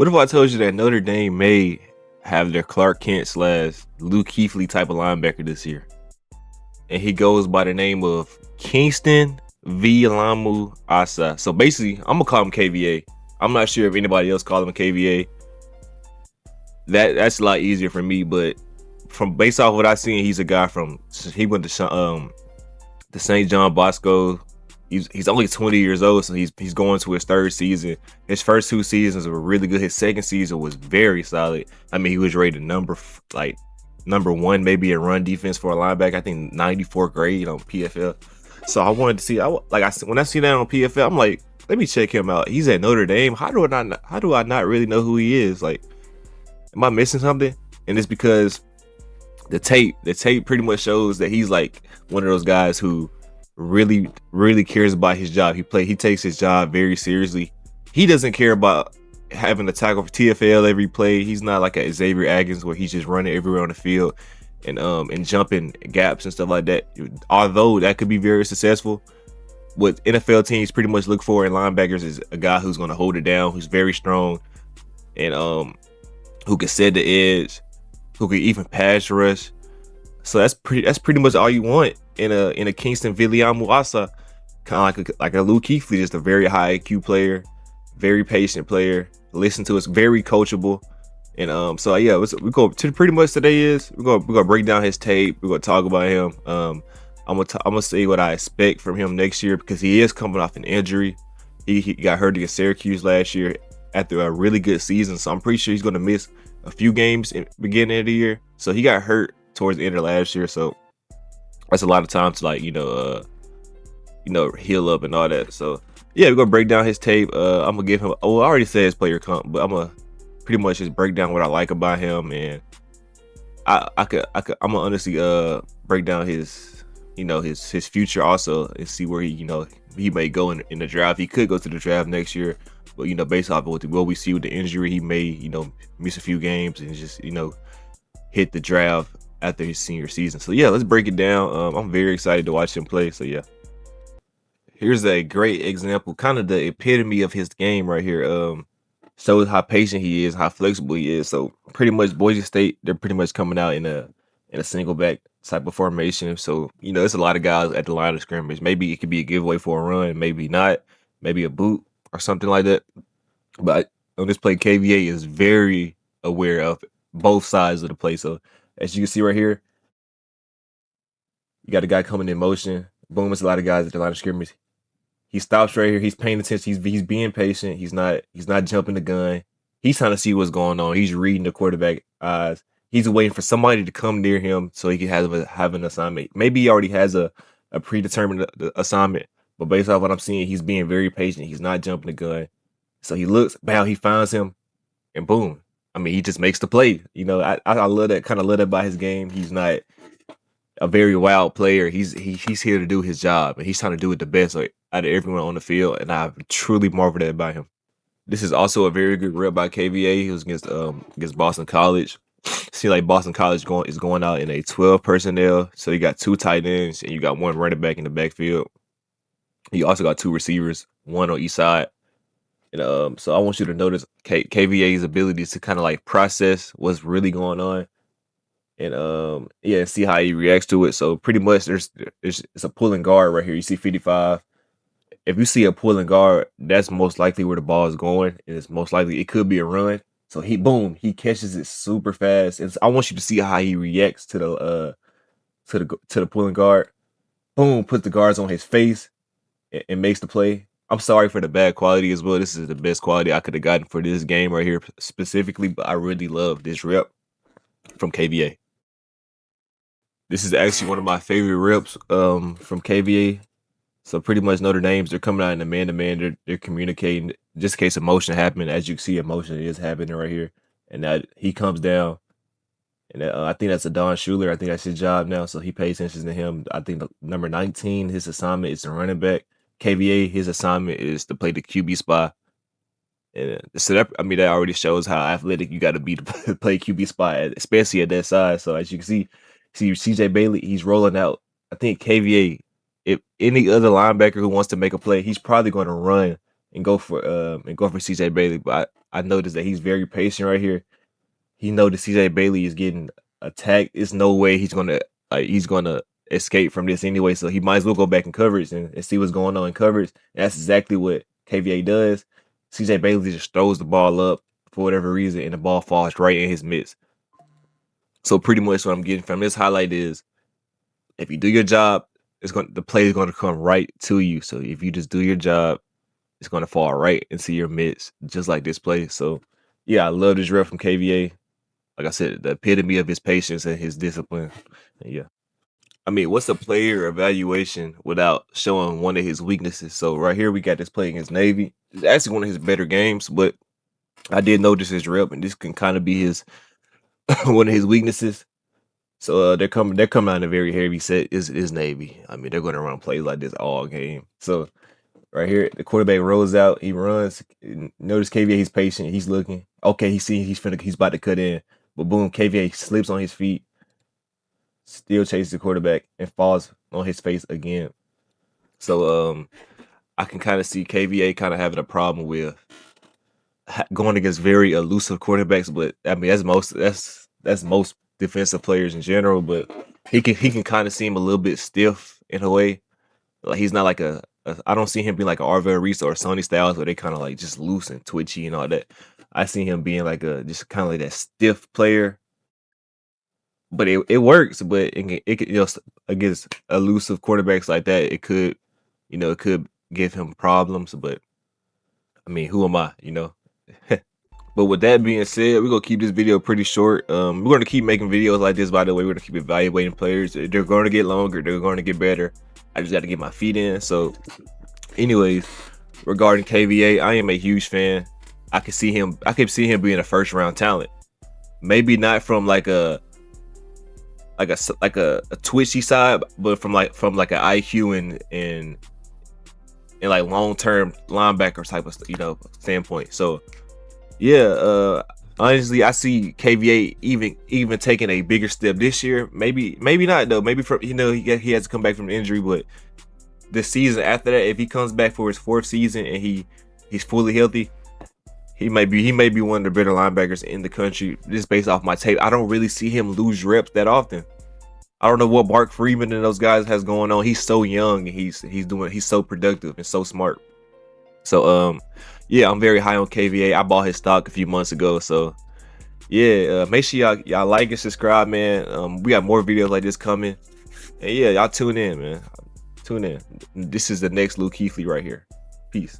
What if I told you that Notre Dame may have their Clark Kent slash Luke Kuechly type of linebacker this year, and he goes by the name of Kingston Vilamu Asa. So basically, I'm gonna call him KVA. I'm not sure if anybody else call him KVA. That's a lot easier for me, but from based off what I seen, he's a guy he went to the St. John Bosco. He's only 20 years old, so he's going to his third season. His first two seasons were really good. His second season was very solid. I mean, he was rated number one, maybe in run defense for a linebacker. I think 94th grade on PFL. So I wanted to see. When I see that on PFL, I'm like, let me check him out. He's at Notre Dame. How do I not really know who he is? Like, am I missing something? And it's because the tape pretty much shows that he's like one of those guys who really cares about his job. He takes his job very seriously. He doesn't care about having to tackle for TFL every play. He's not like a Xavier Agins where he's just running everywhere on the field and jumping gaps and stuff like that. Although that could be very successful, what NFL teams pretty much look for in linebackers is a guy who's going to hold it down, who's very strong, and who can set the edge, who can even pass rush. So that's pretty much all you want in a Kingston Viliamu-Asa, kind of like a Luke Kuechly, just a very high IQ player, very patient player. Listen to us, very coachable, and so yeah, we go to pretty much today is we're gonna break down his tape. We're gonna talk about him. I'm gonna say what I expect from him next year because he is coming off an injury. He got hurt against Syracuse last year after a really good season, so I'm pretty sure he's gonna miss a few games in the beginning of the year. So he got hurt towards the end of last year, so that's a lot of time to heal up and all that. So yeah, we're gonna break down his tape. I'm gonna give him. Oh, I already said his player comp, but I'm gonna pretty much just break down what I like about him, and I'm gonna honestly break down his his future also and see where he may go in the draft. He could go to the draft next year, but based off of what we see with the injury, he may miss a few games and just hit the draft after his senior season. So yeah, let's break it down. I'm very excited to watch him play. So yeah, here's a great example, kind of the epitome of his game right here. Shows how patient he is, how flexible he is. So pretty much Boise State, they're pretty much coming out in a single back type of formation. So there's a lot of guys at the line of scrimmage. Maybe it could be a giveaway for a run, maybe not, maybe a boot or something like that. But on this play, KVA is very aware of both sides of the play. So as you can see right here, you got a guy coming in motion. Boom, it's a lot of guys at the line of scrimmage. He stops right here. He's paying attention. He's being patient. He's not jumping the gun. He's trying to see what's going on. He's reading the quarterback eyes. He's waiting for somebody to come near him so he can have an assignment. Maybe he already has a predetermined assignment, but based off what I'm seeing, he's being very patient. He's not jumping the gun. So he looks, bam, he finds him, and boom. I mean, he just makes the play. I love that, kind of love that about his game. He's not a very wild player. He's here to do his job, and he's trying to do it the best out of everyone on the field, and I truly marvel at about him. This is also a very good rep by KVA. He was against Boston College. See, like Boston College is going out in a 12 personnel, so you got 2 tight ends and you got 1 running back in the backfield. You also got 2 receivers, 1 on each side. And so I want you to notice KVA's ability to kind of like process what's really going on, and see how he reacts to it. So pretty much it's a pulling guard right here. You see 55. If you see a pulling guard, that's most likely where the ball is going. And it's most likely it could be a run. So he catches it super fast. And I want you to see how he reacts to the pulling guard. Boom, puts the guards on his face and makes the play. I'm sorry for the bad quality as well. This is the best quality I could have gotten for this game right here specifically, but I really love this rep from KVA. This is actually one of my favorite reps from KVA. So pretty much Notre Dame's, they're coming out in the man-to-man. They're communicating just in case a motion happened. As you can see, a motion is happening right here. And that he comes down. And I think that's a Don Schuler. I think that's his job now. So he pays attention to him. I think number 19, his assignment is the running back. KVA, his assignment is to play the QB spot. And so that already shows how athletic you got to be to play QB spot, especially at that size. So as you can see CJ Bailey, he's rolling out. I think KVA, if any other linebacker who wants to make a play, he's probably going to run and go for CJ Bailey. But I noticed that he's very patient right here. He noticed CJ Bailey is getting attacked. There's no way he's gonna escape from this anyway. So he might as well go back in coverage and see what's going on in coverage. And that's exactly what KVA does. CJ Bailey just throws the ball up for whatever reason, and the ball falls right in his midst. So pretty much what I'm getting from this highlight is, if you do your job, the play is going to come right to you. So if you just do your job, it's going to fall right into your midst, just like this play. So yeah, I love this rep from KVA. Like I said, the epitome of his patience and his discipline. And yeah. I mean, what's a player evaluation without showing one of his weaknesses? So right here, we got this play against Navy. It's actually one of his better games, but I did notice his rep, and this can kind of be his one of his weaknesses. So they're coming out in a very heavy set. Is Navy. I mean, they're going to run plays like this all game. So right here, the quarterback rolls out, he runs. Notice KVA, he's patient, he's looking. Okay, he's about to cut in. But boom, KVA slips on his feet, still chases the quarterback, and falls on his face again. So I can kind of see KVA kind of having a problem with going against very elusive quarterbacks. But I mean, that's most defensive players in general. But he can kind of seem a little bit stiff in a way. Like he's not like I don't see him being like an Arvell Reese or Sonny Styles where they kind of like just loose and twitchy and all that. I see him being like just kind of like that stiff player. But it works, but it could, against elusive quarterbacks like that, it could give him problems. But I mean, who am I, But with that being said, we're gonna keep this video pretty short. We're gonna keep making videos like this, by the way. We're gonna keep evaluating players. They're gonna get longer, they're gonna get better. I just gotta get my feet in. So anyways, regarding KVA, I am a huge fan. I could see him being a first round talent. Maybe not from like a twitchy side, but from like an IQ and like long term linebacker type of standpoint. So yeah, honestly, I see KVA even taking a bigger step this year. Maybe not though. Maybe from he has to come back from injury, but the season after that, if he comes back for his 4th season and he's fully healthy, he may be one of the better linebackers in the country. Just based off my tape, I don't really see him lose reps that often. I don't know what Mark Freeman and those guys has going on. He's so young and he's so productive and so smart. So yeah, I'm very high on KVA. I bought his stock a few months ago. So yeah, make sure y'all like and subscribe, man. We got more videos like this coming. And yeah, y'all tune in, man. Tune in. This is the next Luke Kuechly right here. Peace.